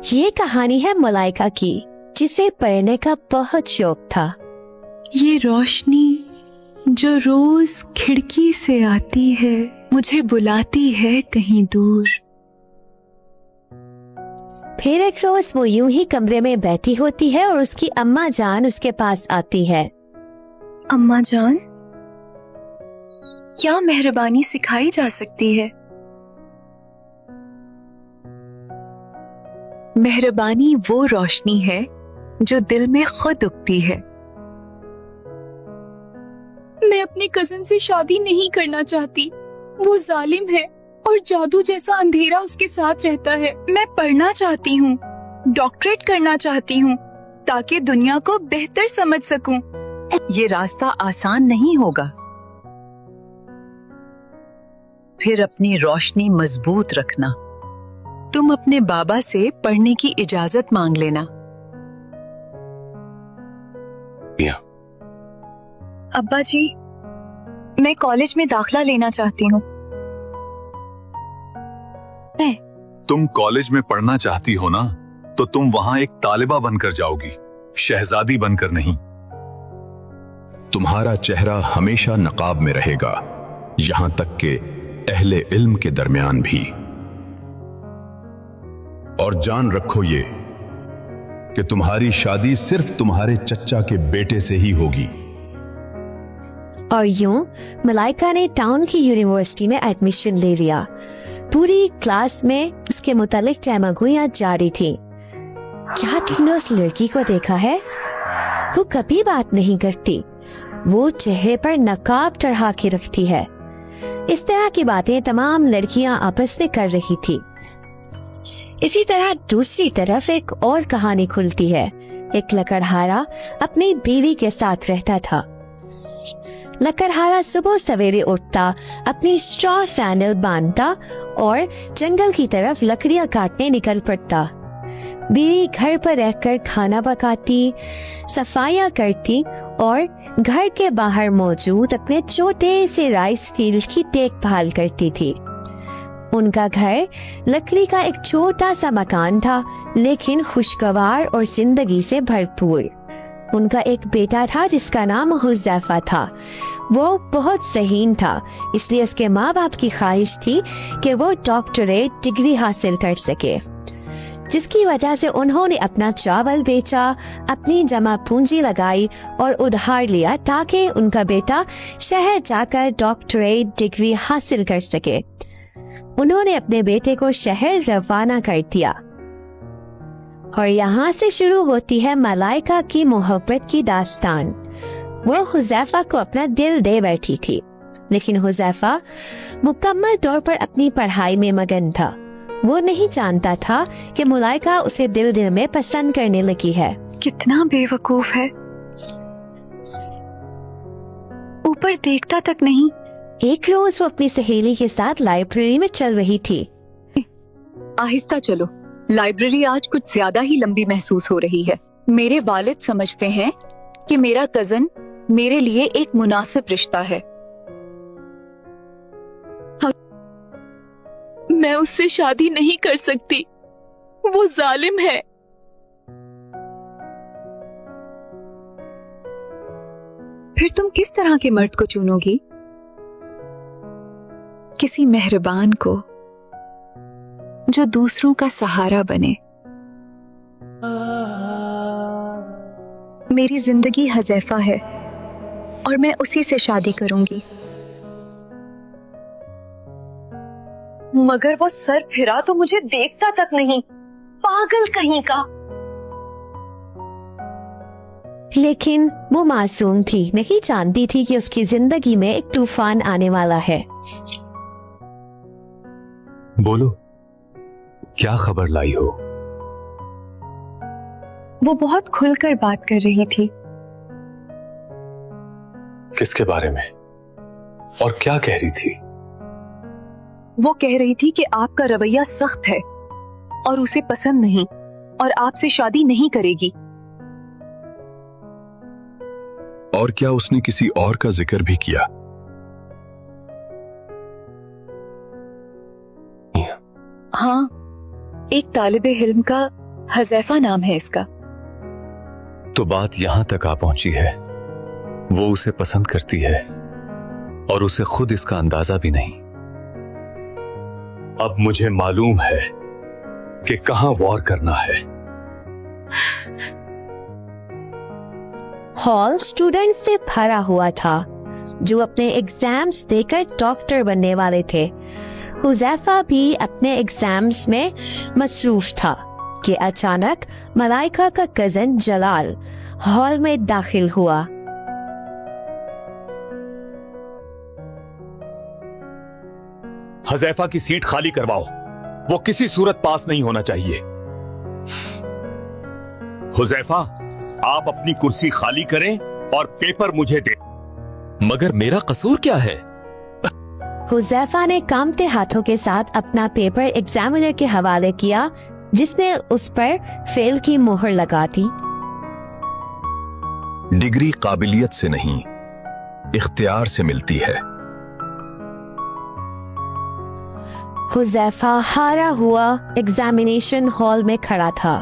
ये कहानी है मलाइका की, जिसे पढ़ने का बहुत शौक था। ये रोशनी जो रोज खिड़की से आती है, मुझे बुलाती है कहीं दूर। फिर एक रोज वो यूं ही कमरे में बैठी होती है और उसकी अम्मा जान उसके पास आती है। अम्मा जान, क्या मेहरबानी सिखाई जा सकती है? मेहरबानी वो रोशनी है जो दिल में खुद उगती है। मैं अपने कजिन से शादी नहीं करना चाहती। वो जालिम है और जादू जैसा अंधेरा उसके साथ रहता है। मैं पढ़ना चाहती हूँ, डॉक्टरेट करना चाहती हूँ, ताकि दुनिया को बेहतर समझ सकूं। ये रास्ता आसान नहीं होगा। फिर अपनी रोशनी मजबूत रखना। तुम अपने बाबा से पढ़ने की इजाजत मांग लेना। अब्बा जी, मैं कॉलेज में दाखिला लेना चाहती हूँ। तुम कॉलेज में पढ़ना चाहती हो ना, तो तुम वहां एक तालिबा बनकर जाओगी, शहजादी बनकर नहीं। तुम्हारा चेहरा हमेशा नकाब में रहेगा, यहां तक कि अहले इल्म के दरमियान भी। और जान रखो ये कि तुम्हारी शादी सिर्फ तुम्हारे चच्चा के बेटे से ही होगी। और यूं मलाइका ने टाउन की यूनिवर्सिटी में एडमिशन ले लिया। पूरी क्लास में उसके मुतालिक तहमगुइयां जारी थी। क्या तुमने उस लड़की को देखा है? वो कभी बात नहीं करती, वो चेहरे पर नकाब चढ़ा के रखती है। इस तरह की बातें तमाम लड़कियां आपस में कर रही थी। इसी तरह दूसरी तरफ एक और कहानी खुलती है। एक लकड़हारा अपनी बीवी के साथ रहता था। लकड़हारा सुबह सवेरे उठता, अपनी स्ट्रॉ सैंडल बांधता और जंगल की तरफ लकड़ियां काटने निकल पड़ता। बीवी घर पर रहकर खाना पकाती, सफाइयां करती और घर के बाहर मौजूद अपने छोटे से राइस फील्ड की देखभाल करती थी। उनका घर लकड़ी का एक छोटा सा मकान था, लेकिन खुशगवार और जिंदगी से भरपूर। उनका एक बेटा था जिसका नाम हुज़ैफा था। वो बहुत ज़हीन था, इसलिए उसके माँ बाप की ख्वाहिश थी कि वो डॉक्टरेट डिग्री हासिल कर सके, जिसकी वजह से उन्होंने अपना चावल बेचा, अपनी जमा पूंजी लगाई और उधार लिया ताकि उनका बेटा शहर जाकर डॉक्टरेट डिग्री हासिल कर सके। उन्होंने अपने बेटे को शहर रवाना कर दिया और यहाँ से शुरू होती है मलाइका की मोहब्बत की दास्तान। वो हुज़ैफा को अपना दिल दे बैठी थी, लेकिन हुज़ैफा मुकम्मल तौर पर अपनी पढ़ाई में मगन था। वो नहीं जानता था कि मलाइका उसे दिल दिल में पसंद करने लगी है। कितना बेवकूफ है, ऊपर देखता तक नहीं। एक रोज वो अपनी सहेली के साथ लाइब्रेरी में चल रही थी। आहिस्ता चलो, लाइब्रेरी आज कुछ ज्यादा ही लंबी महसूस हो रही है। मेरे वालिद समझते हैं कि मेरा कजन मेरे लिए एक मुनासिब रिश्ता है। मैं उससे शादी नहीं कर सकती, वो जालिम है। फिर तुम किस तरह के मर्द को चुनोगी? किसी मेहरबान को जो दूसरों का सहारा बने। मेरी जिंदगी हुज़ैफा है और मैं उसी से शादी करूंगी। मगर वो सर फिरा तो मुझे देखता तक नहीं, पागल कहीं का। लेकिन वो मासूम थी, नहीं जानती थी कि उसकी जिंदगी में एक तूफान आने वाला है। बोलो, क्या खबर लाई हो? वो बहुत खुलकर बात कर रही थी। किसके बारे में और क्या कह रही थी? वो कह रही थी कि आपका रवैया सख्त है और उसे पसंद नहीं और आपसे शादी नहीं करेगी। और क्या उसने किसी और का जिक्र भी किया? हाँ, एक तालिबे इल्म का हज़ैफा नाम है इसका। तो बात यहां तक आ पहुंची है, वो उसे पसंद करती है और उसे खुद इसका अंदाजा भी नहीं। अब मुझे मालूम है कि कहां वॉर करना है। हॉल स्टूडेंट से भरा हुआ था जो अपने एग्जाम्स देकर डॉक्टर बनने वाले थे। हुज़ैफा भी अपने एग्जाम्स में मसरूफ था कि अचानक मलाइका का कजन जलाल हॉल में दाखिल हुआ। हज़ैफा की सीट खाली करवाओ, वो किसी सूरत पास नहीं होना चाहिए। हुज़ैफा, आप अपनी कुर्सी खाली करें और पेपर मुझे दे। मगर मेरा कसूर क्या है? हुज़ैफा ने कांपते हाथों के साथ अपना पेपर एग्जामिनर के हवाले किया, जिसने उस पर फेल की मोहर लगा दी। डिग्री काबिलियत से नहीं, इख्तियार से मिलती है। हुज़ैफा हारा हुआ एग्जामिनेशन हॉल में खड़ा था।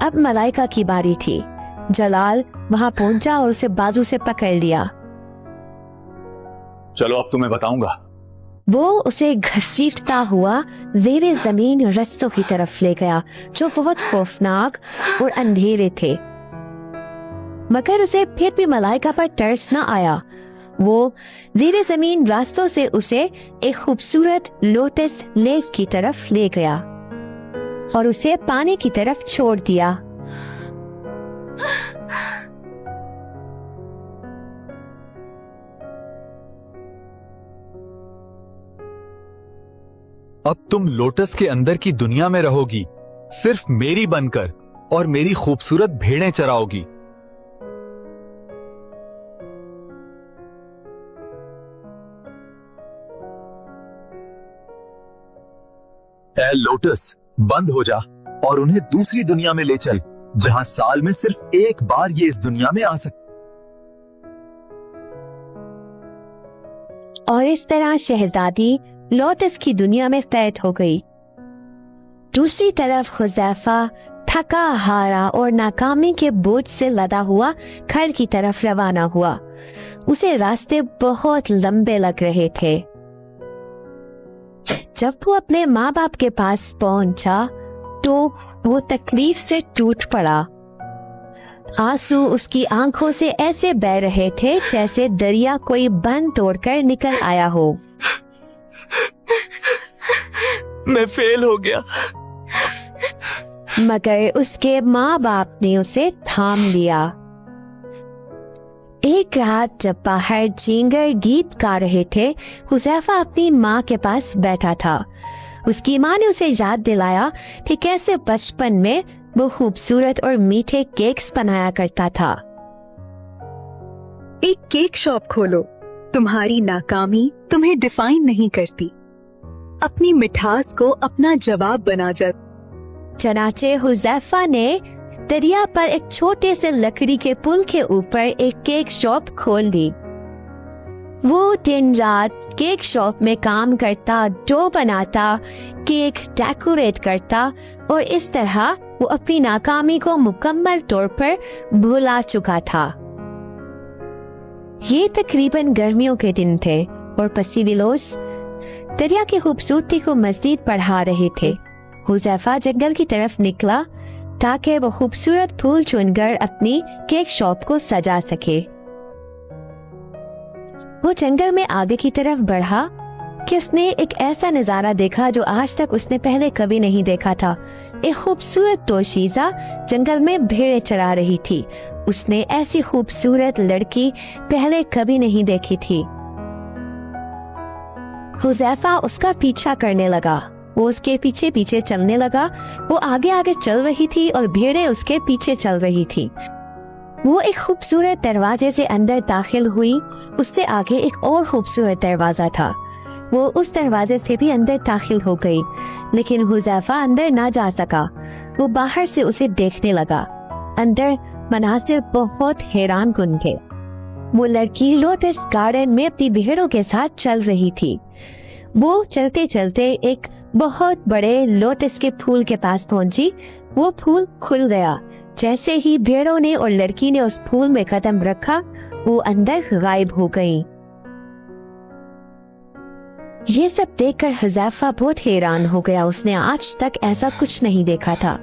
अब मलाइका की बारी थी। जलाल वहां पहुंचा और उसे बाजू से पकड़ लिया। चलो अब तुम्हें बताऊंगा। वो उसे घसीटता हुआ ज़ेरे जमीन रस्तों की तरफ ले गया जो बहुत खौफनाक और अंधेरे थे। मगर उसे फिर भी मलाइका पर तरस न आया। वो ज़ेरे जमीन रास्तों से उसे एक खूबसूरत लोटस लेक की तरफ ले गया और उसे पानी की तरफ छोड़ दिया। अब तुम लोटस के अंदर की दुनिया में रहोगी, सिर्फ मेरी बनकर, और मेरी खूबसूरत भेड़ें चराओगी। ए लोटस, बंद हो जा और उन्हें दूसरी दुनिया में ले चल, जहां साल में सिर्फ एक बार ये इस दुनिया में आ सकते। और इस तरह शहजादी लोटस की दुनिया में कैद हो गई। दूसरी तरफ हुज़ैफा थका हारा और नाकामी के बोझ से लदा हुआ घर की तरफ रवाना हुआ। उसे रास्ते बहुत लंबे लग रहे थे। जब वो अपने माँ बाप के पास पहुंचा तो वो तकलीफ से टूट पड़ा। आंसू उसकी आंखों से ऐसे बह रहे थे जैसे दरिया कोई बंद तोड़कर निकल आया हो। मैं फेल हो गया। मगर उसके माँ बाप ने उसे थाम लिया। एक रात जब बाहर झींगर गीत गा रहे थे, हुज़ैफा अपनी माँ के पास बैठा था। उसकी माँ ने उसे याद दिलाया कि कैसे बचपन में वो खूबसूरत और मीठे केक्स बनाया करता था। एक केक शॉप खोलो। तुम्हारी नाकामी तुम्हें डिफाइन नहीं करती। अपनी मिठास को अपना जवाब बना जा। चनाचे हुज़ैफा ने दरिया पर एक छोटे से लकड़ी के पुल के ऊपर एक केक शॉप खोल दी। वो दिन रात केक शॉप में काम करता, डो बनाता, केक डेकोरेट करता और इस तरह वो अपनी नाकामी को मुकम्मल तौर पर भुला चुका था। ये तकरीबन गर्मियों के दिन थे और पसीविलोस दरिया की खूबसूरती को मज़ीद बढ़ा रहे थे। हुज़ैफा जंगल की तरफ निकला ताकि वो खूबसूरत फूल चुनकर अपनी केक शॉप को सजा सके। वो जंगल में आगे की तरफ बढ़ा कि उसने एक ऐसा नजारा देखा जो आज तक उसने पहले कभी नहीं देखा था। एक खूबसूरत दोशीज़ा जंगल में भेड़ें चरा रही थी। उसने ऐसी खूबसूरत लड़की पहले कभी नहीं देखी थी। हुज़ैफा उसका पीछा करने लगा। वो उसके पीछे पीछे चलने लगा। वो आगे आगे चल रही थी और भेड़ें उसके पीछे चल रही थी। वो एक खूबसूरत दरवाजे से अंदर दाखिल हुई। उससे आगे एक और खूबसूरत दरवाजा था। वो उस दरवाजे से भी अंदर दाखिल हो गई, लेकिन हुज़ैफा अंदर ना जा सका। वो बाहर से उसे देखने लगा। अंदर मनासिर बहुत हैरान कुन थे। वो लड़की लोटस गार्डन में अपनी भेड़ों के साथ चल रही थी। वो चलते चलते एक बहुत बड़े लोटस के फूल के पास पहुंची। वो फूल खुल गया। जैसे ही भेड़ों ने और लड़की ने उस फूल में कदम रखा, वो अंदर गायब हो गई। ये सब देखकर हुज़ैफा बहुत हैरान हो गया। उसने आज तक ऐसा कुछ नहीं देखा था।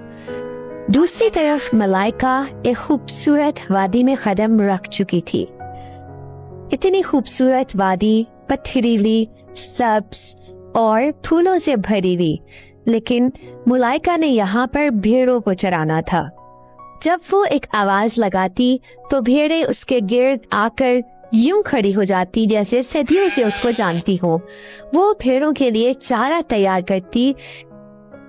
दूसरी तरफ मलाइका एक खूबसूरत वादी में कदम रख चुकी थी। इतनी खूबसूरत वादी, पथरीली, सब्ज और फूलों से भरी हुई, लेकिन मलाइका ने यहाँ पर भेड़ों को चराना था। जब वो एक आवाज लगाती तो भेड़ें उसके गिर्द आकर यूं खड़ी हो जाती जैसे सदियों से उसको जानती हो। वो भेड़ों के लिए चारा तैयार करती।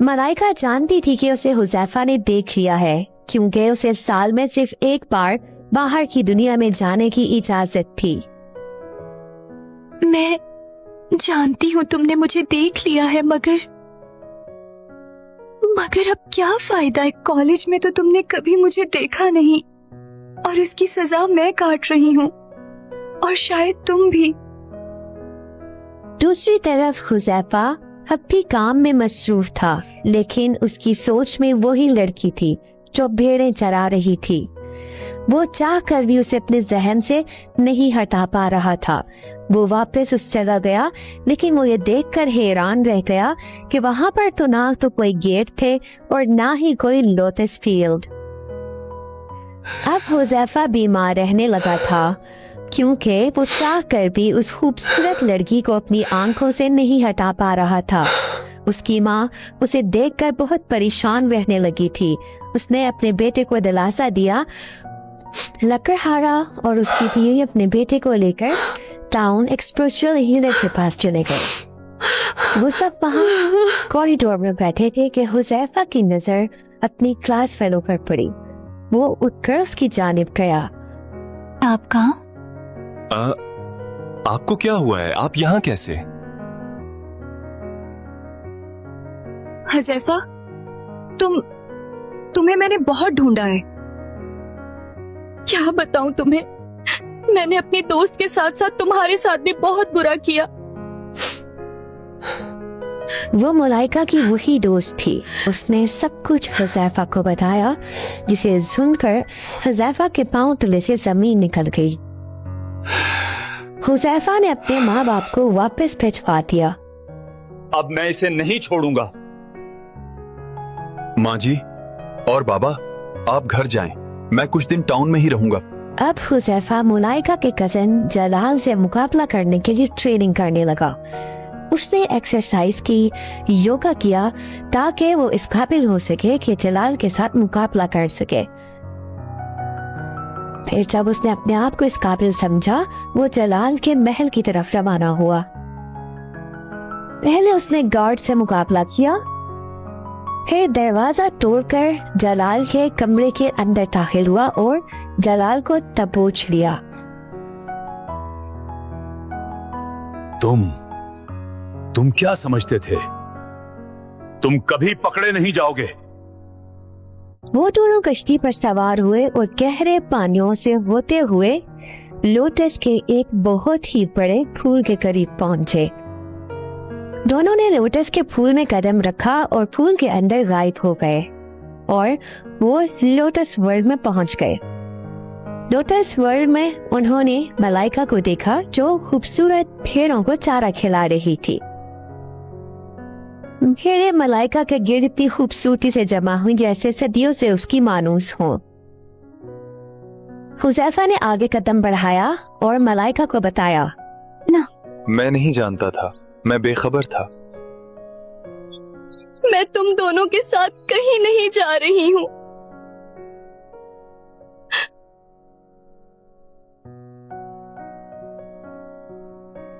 मलाइका जानती थी कि उसे हुज़ैफा ने देख लिया है, क्योंकि उसे साल में सिर्फ एक बार बाहर की दुनिया में जाने की इजाजत थी। मैं जानती हूँ तुमने मुझे देख लिया है, मगर अब क्या फायदा है? कॉलेज में तो तुमने कभी मुझे देखा नहीं और उसकी सजा मैं काट रही हूँ, और शायद तुम भी। दूसरी तरफ हुज़ैफा अब भी काम में मसरूफ था, लेकिन उसकी सोच में वही लड़की थी जो भेड़ें चरा रही थी। वो चाह कर भी उसे अपने जहन से नहीं हटा पा रहा था। वो वापस उस जगह गया, लेकिन वो ये देखकर हैरान रह गया कि वहां पर तो ना तो कोई गेट थे और ना ही कोई लोटस फील्ड। अब हुज़ैफा बीमार रहने लगा था, क्योंकि वो चाह कर भी उस खूबसूरत लड़की को अपनी आंखों से नहीं हटा पा रहा था। उसकी माँ उसे देखकर बहुत परेशान रहने लगी थी। उसने अपने बेटे को दिलासा दिया। लकड़हारा और उसकी बीवी अपने बेटे को लेकर टाउन एक स्पिरिचुअल हीलर के पास चले गए। वो सब वहाँ कॉरिडोर में बैठे थे कि हुज़ैफा की नजर अपनी क्लास फेलो पर पड़ी। वो उठकर उसकी जानिब गया। आप कहाँ? आपको क्या हुआ है? आप यहाँ कैसे? हुज़ैफा, तुम्हें मैंने बहुत ढूंढा है। क्या बताऊं तुम्हें, मैंने अपने दोस्त के साथ साथ तुम्हारे साथ भी बहुत बुरा किया। वो मलाइका की वही दोस्त थी। उसने सब कुछ हुज़ैफा को बताया, जिसे सुनकर हुज़ैफा के पांव तले से जमीन निकल गई। हुज़ैफा ने अपने माँ बाप को वापस भिजवा दिया। अब मैं इसे नहीं छोड़ूंगा। माँ जी और बाबा, आप घर जाएं। मैं कुछ दिन टाउन में ही रहूंगा। अब हुज़ैफा मलाइका के कजन जलाल से मुकाबला करने के लिए ट्रेनिंग करने लगा। उसने एक्सरसाइज की, योगा किया, ताकि वो इस काबिल हो सके कि जलाल के साथ मुकाबला कर सके। फिर जब उसने अपने आप को इस काबिल समझा, वो जलाल के महल की तरफ रवाना हुआ। पहले उसने गार्ड से मुकाबला किया, फिर दरवाजा तोड़कर जलाल के कमरे के अंदर दाखिल हुआ और जलाल को दबोच लिया। तुम क्या समझते थे? तुम कभी पकड़े नहीं जाओगे। वो दोनों कश्ती पर सवार हुए और गहरे पानियों से होते हुए लोटस के एक बहुत ही बड़े फूल के करीब पहुंचे। दोनों ने लोटस के फूल में कदम रखा और फूल के अंदर गायब हो गए और वो लोटस वर्ल्ड में पहुंच गए। लोटस वर्ल्ड में उन्होंने मलाइका को देखा, जो खूबसूरत भेड़ों को चारा खिला रही थी। भेड़ें मलाइका के गिर्द इतनी खूबसूरती से जमा हुई जैसे सदियों से उसकी मानूस हो। हुज़ैफा ने आगे कदम बढ़ाया और मलाइका को बताया, मैं नहीं जानता था, मैं बेखबर था। मैं तुम दोनों के साथ कहीं नहीं जा रही हूँ।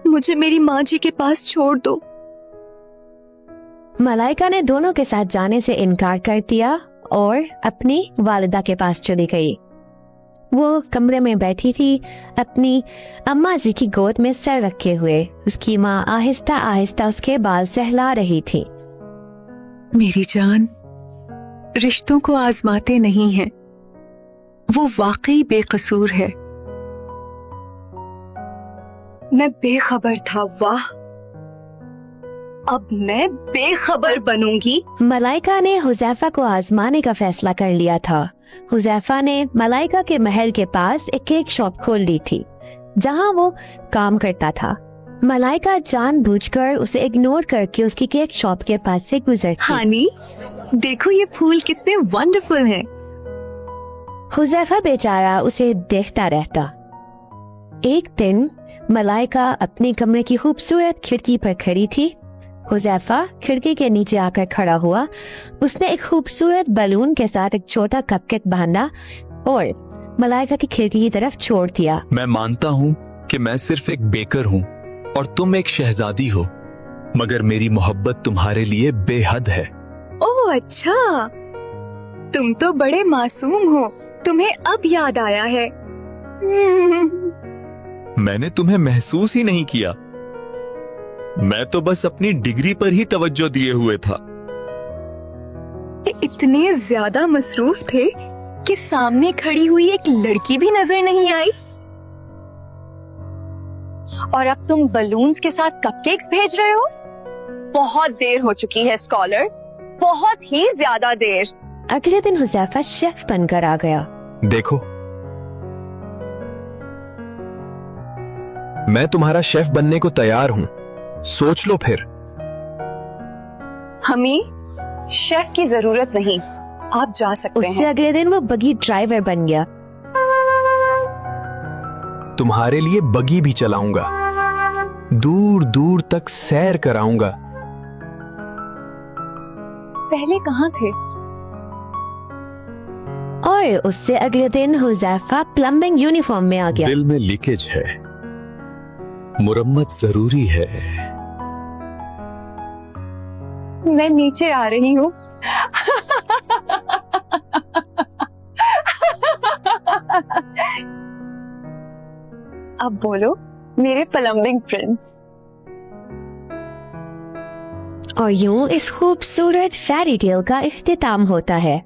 मुझे मेरी माँ जी के पास छोड़ दो। मलाइका ने दोनों के साथ जाने से इनकार कर दिया और अपनी वालिदा के पास चली गई। वो कमरे में बैठी थी, अपनी अम्मा जी की गोद में सर रखे हुए। उसकी माँ आहिस्ता आहिस्ता उसके बाल सहला रही थी। मेरी जान, रिश्तों को आजमाते नहीं हैं, वो वाकई बेकसूर है। मैं बेखबर था। वाह, अब मैं बेखबर बनूंगी। मलाइका ने हुजैफा को आजमाने का फैसला कर लिया था। हुजैफा ने मलाइका के महल के पास एक केक शॉप खोल ली थी जहां वो काम करता था। मलाइका जानबूझकर उसे इग्नोर करके उसकी केक शॉप के पास से गुजरती। हानी, देखो ये फूल कितने वंडरफुल हैं। हुजैफा बेचारा उसे देखता रहता। एक दिन मलाइका अपने कमरे की खूबसूरत खिड़की पर खड़ी थी। हुजैफा खिड़की के नीचे आकर खड़ा हुआ। उसने एक खूबसूरत बलून के साथ एक छोटा कपकेक बांधा और मलाइका की खिड़की की तरफ छोड़ दिया। मैं मानता हूँ कि मैं सिर्फ एक बेकर हूँ और तुम एक शहजादी हो, मगर मेरी मोहब्बत तुम्हारे लिए बेहद है। ओह अच्छा, तुम तो बड़े मासूम हो, तुम्हें अब याद आया है। मैंने तुम्हें महसूस ही नहीं किया, मैं तो बस अपनी डिग्री पर ही तवज्जो दिए हुए था। इतने ज्यादा मसरूफ थे कि सामने खड़ी हुई एक लड़की भी नजर नहीं आई। और अब तुम बलून्स के साथ कपकेक्स भेज रहे हो? बहुत देर हो चुकी है स्कॉलर, बहुत ही ज्यादा देर। अगले दिन हुजैफा शेफ बनकर आ गया। देखो, मैं तुम्हारा शेफ बनने को तैयार हूं, सोच लो फिर। हमें शेफ की जरूरत नहीं, आप जा सकते उससे हैं। अगले दिन वो बगी ड्राइवर बन गया। तुम्हारे लिए बगी भी चलाऊंगा, दूर दूर तक सैर कराऊंगा। पहले कहाँ थे? और उससे अगले दिन हुजैफा प्लम्बिंग यूनिफॉर्म में आ गया। दिल में लीकेज है, मुरम्मत जरूरी है। मैं नीचे आ रही हूँ। अब बोलो मेरे प्लम्बिंग प्रिंस। और यूं इस खूबसूरत फेरी टेल का इख्तिताम होता है।